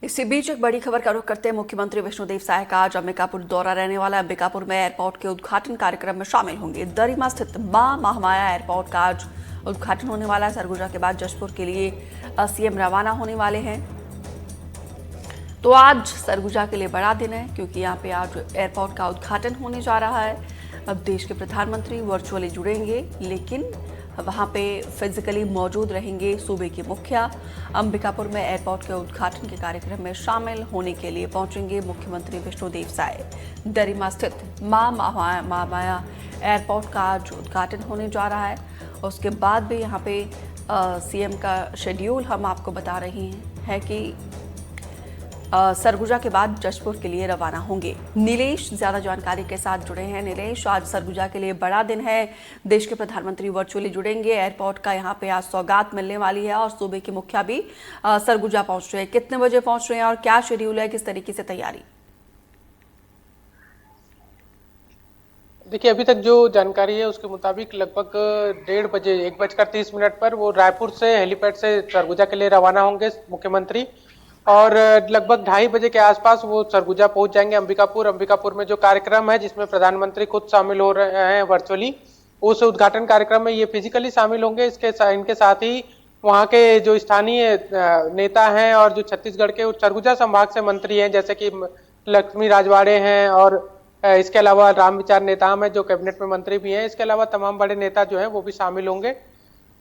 इसी बीच एक बड़ी खबर का रुख करते हैं। मुख्यमंत्री विष्णुदेव साय का आज अंबिकापुर दौरा रहने वाला। अंबिकापुर में एयरपोर्ट के उद्घाटन कार्यक्रम में शामिल होंगे। दरिमा स्थित मां महामाया एयरपोर्ट का आज उद्घाटन होने वाला है। सरगुजा के बाद जशपुर के लिए सीएम रवाना होने वाले हैं। तो आज सरगुजा के लिए बड़ा दिन है, क्योंकि यहाँ पे आज एयरपोर्ट का उद्घाटन होने जा रहा है। अब देश के प्रधानमंत्री वर्चुअली जुड़ेंगे, लेकिन वहाँ पे फिजिकली मौजूद रहेंगे सूबे के मुखिया। अंबिकापुर में एयरपोर्ट के उद्घाटन के कार्यक्रम में शामिल होने के लिए पहुंचेंगे मुख्यमंत्री विष्णुदेव साय। दरिमा स्थित मां महामाया एयरपोर्ट का आज उद्घाटन होने जा रहा है। उसके बाद भी यहाँ पे सीएम का शेड्यूल हम आपको बता रहे हैं कि सरगुजा के बाद जशपुर के लिए रवाना होंगे। नीलेश ज्यादा जानकारी के साथ जुड़े हैं। नीलेश, आज सरगुजा के लिए बड़ा दिन है। देश के प्रधानमंत्री वर्चुअली जुड़ेंगे। एयरपोर्ट का यहाँ पे आज सौगात मिलने वाली है और सूबे के मुखिया भी सरगुजा पहुंच रहे हैं। कितने बजे पहुंच रहे हैं और क्या शेड्यूल है, किस तरीके से तैयारी? देखिए, अभी तक जो जानकारी है उसके मुताबिक लगभग 1:30 बजे 1:30 पर वो रायपुर से हेलीपैड से सरगुजा के लिए रवाना होंगे मुख्यमंत्री, और लगभग 2:30 बजे के आसपास वो सरगुजा पहुंच जाएंगे। अंबिकापुर में जो कार्यक्रम है जिसमें प्रधानमंत्री खुद शामिल हो रहे हैं वर्चुअली, उस उद्घाटन कार्यक्रम में ये फिजिकली शामिल होंगे। इनके साथ ही वहाँ के जो स्थानीय नेता हैं और जो छत्तीसगढ़ के सरगुजा संभाग से मंत्री हैं, जैसे कि लक्ष्मी राजवाड़े हैं, और इसके अलावा रामविचार नेताम है जो कैबिनेट में मंत्री भी हैं। इसके अलावा तमाम बड़े नेता जो हैं वो भी शामिल होंगे।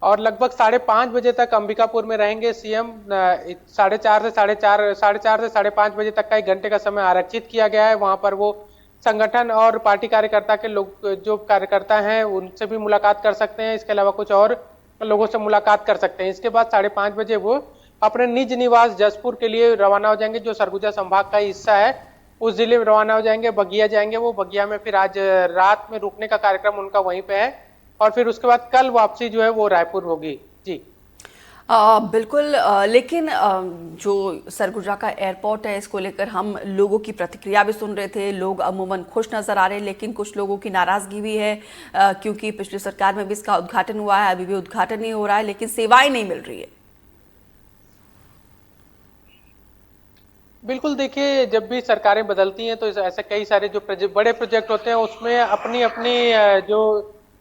और लगभग 5:30 बजे तक अंबिकापुर में रहेंगे सीएम। 4:30 से 5:30 बजे तक का 1 घंटे का समय आरक्षित किया गया है। वहां पर वो संगठन और पार्टी कार्यकर्ता के लोग, जो कार्यकर्ता हैं, उनसे भी मुलाकात कर सकते हैं। इसके अलावा कुछ और लोगों से मुलाकात कर सकते हैं। इसके बाद 5:30 बजे वो अपने निज निवास जशपुर के लिए रवाना हो जाएंगे, जो सरगुजा संभाग का हिस्सा है। उस जिले में रवाना हो जाएंगे, बगिया जाएंगे। वो बगिया में फिर आज रात में रुकने का कार्यक्रम उनका वहीं पे है, और फिर उसके बाद कल वापसी जो है वो रायपुर होगी। जी बिल्कुल। लेकिन जो सरगुजा का एयरपोर्ट है, इसको लेकर हम लोगों की प्रतिक्रिया भी सुन रहे थे। लोग अमूमन खुश नजर आ रहे हैं, लेकिन कुछ लोगों की नाराजगी भी है, क्योंकि पिछली सरकार में भी इसका उद्घाटन हुआ है, अभी भी उद्घाटन नहीं हो रहा है, लेकिन सेवाएं नहीं मिल रही है। बिल्कुल, देखिए, जब भी सरकारें बदलती हैं तो ऐसे कई सारे जो बड़े प्रोजेक्ट होते हैं उसमें अपनी अपनी जो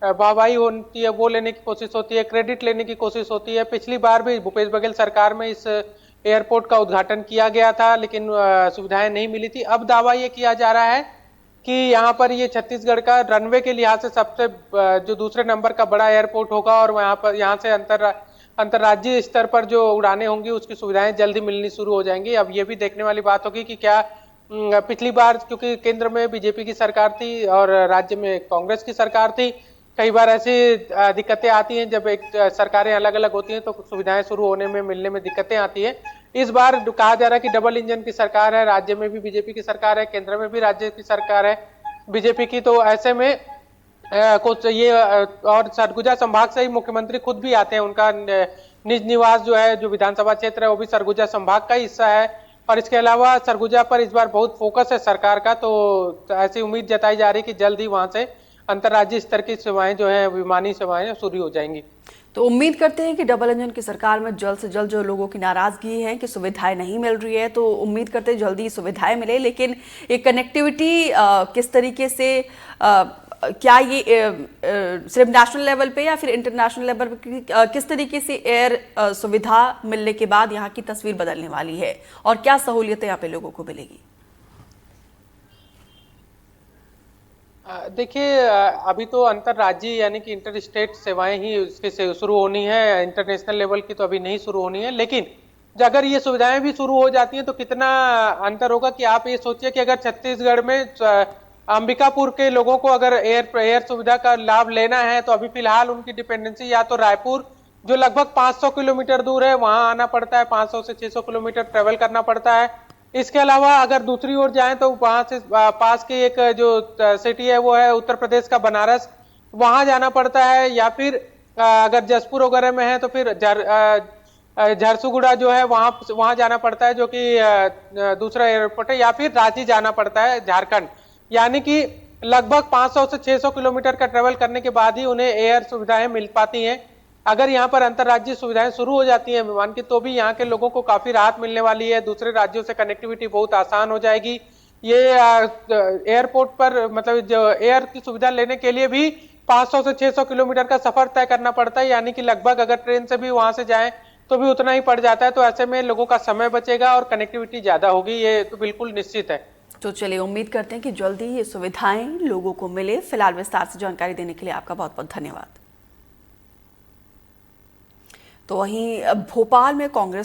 वाहवाही होती है वो लेने की कोशिश होती है, क्रेडिट लेने की कोशिश होती है। पिछली बार भी भूपेश बघेल सरकार में इस एयरपोर्ट का उद्घाटन किया गया था, लेकिन सुविधाएं नहीं मिली थी। अब दावा ये किया जा रहा है कि यहाँ पर ये छत्तीसगढ़ का रनवे के लिहाज से सबसे जो दूसरे नंबर का बड़ा एयरपोर्ट होगा, और यहाँ से अंतर्राज्यीय स्तर पर जो उड़ानें होंगी उसकी सुविधाएं जल्दी मिलनी शुरू हो जाएंगी। अब ये भी देखने वाली बात होगी कि क्या पिछली बार, क्योंकि केंद्र में बीजेपी की सरकार थी और राज्य में कांग्रेस की सरकार थी, कई बार ऐसी दिक्कतें आती हैं जब एक सरकारें अलग अलग होती हैं तो सुविधाएं शुरू होने में, मिलने में दिक्कतें आती हैं। इस बार कहा जा रहा है कि डबल इंजन की सरकार है, राज्य में भी बीजेपी की सरकार है, केंद्र में भी राज्य की सरकार है बीजेपी की। तो ऐसे में कुछ ये और सरगुजा संभाग से ही मुख्यमंत्री खुद भी आते हैं। उनका निज निवास जो है, जो विधानसभा क्षेत्र है, वो भी सरगुजा संभाग का हिस्सा है। और इसके अलावा सरगुजा पर इस बार बहुत फोकस है सरकार का, तो ऐसी उम्मीद जताई जा रही है कि जल्द ही वहां से अंतर्राज्यीय स्तर की सेवाएं जो है, विमानी सेवाएं शुरू हो जाएंगी। तो उम्मीद करते हैं कि डबल इंजन की सरकार में जल्द से जल्द जो लोगों की नाराजगी है कि सुविधाएं नहीं मिल रही है, तो उम्मीद करते हैं जल्दी सुविधाएं मिले। लेकिन एक कनेक्टिविटी किस तरीके से, क्या ये सिर्फ नेशनल लेवल पे या फिर इंटरनेशनल लेवल पे, किस तरीके से एयर सुविधा मिलने के बाद यहाँ की तस्वीर बदलने वाली है और क्या सहूलियतें यहाँ पे लोगों को मिलेगी? देखिए, अभी तो अंतर्राज्यीय यानी कि इंटर स्टेट सेवाएं ही इसके शुरू होनी है, इंटरनेशनल लेवल की तो अभी नहीं शुरू होनी है। लेकिन अगर ये सुविधाएं भी शुरू हो जाती हैं तो कितना अंतर होगा कि आप ये सोचिए कि अगर छत्तीसगढ़ में अंबिकापुर के लोगों को अगर एयर सुविधा का लाभ लेना है तो अभी फिलहाल उनकी डिपेंडेंसी या तो रायपुर, जो लगभग 500 किलोमीटर दूर है, वहां आना पड़ता है, 500 से 600 किलोमीटर ट्रेवल करना पड़ता है। इसके अलावा अगर दूसरी ओर जाएं तो वहां से पास की एक जो सिटी है वो है उत्तर प्रदेश का बनारस, वहां जाना पड़ता है। या फिर अगर जशपुर वगैरह में है तो फिर झारसुगुड़ा जो है वहां जाना पड़ता है, जो कि दूसरा एयरपोर्ट है। या फिर रांची जाना पड़ता है, झारखंड। यानी कि लगभग 500 से 600 किलोमीटर का ट्रेवल करने के बाद ही उन्हें एयर सुविधाएं मिल पाती हैं। अगर यहाँ पर अंतर्राज्यीय सुविधाएं शुरू हो जाती हैं विमान की, तो भी यहाँ के लोगों को काफी राहत मिलने वाली है। दूसरे राज्यों से कनेक्टिविटी बहुत आसान हो जाएगी। ये एयरपोर्ट पर मतलब जो एयर की सुविधा लेने के लिए भी 500 से 600 किलोमीटर का सफर तय करना पड़ता है, यानी कि लगभग अगर ट्रेन से भी वहां से जाएं तो भी उतना ही पड़ जाता है। तो ऐसे में लोगों का समय बचेगा और कनेक्टिविटी ज्यादा होगी, ये तो बिल्कुल निश्चित है। तो चलिए उम्मीद करते हैं कि जल्दी ये सुविधाएं लोगों को मिले। फिलहाल विस्तार से जानकारी देने के लिए आपका बहुत बहुत धन्यवाद। तो वहीं भोपाल में कांग्रेस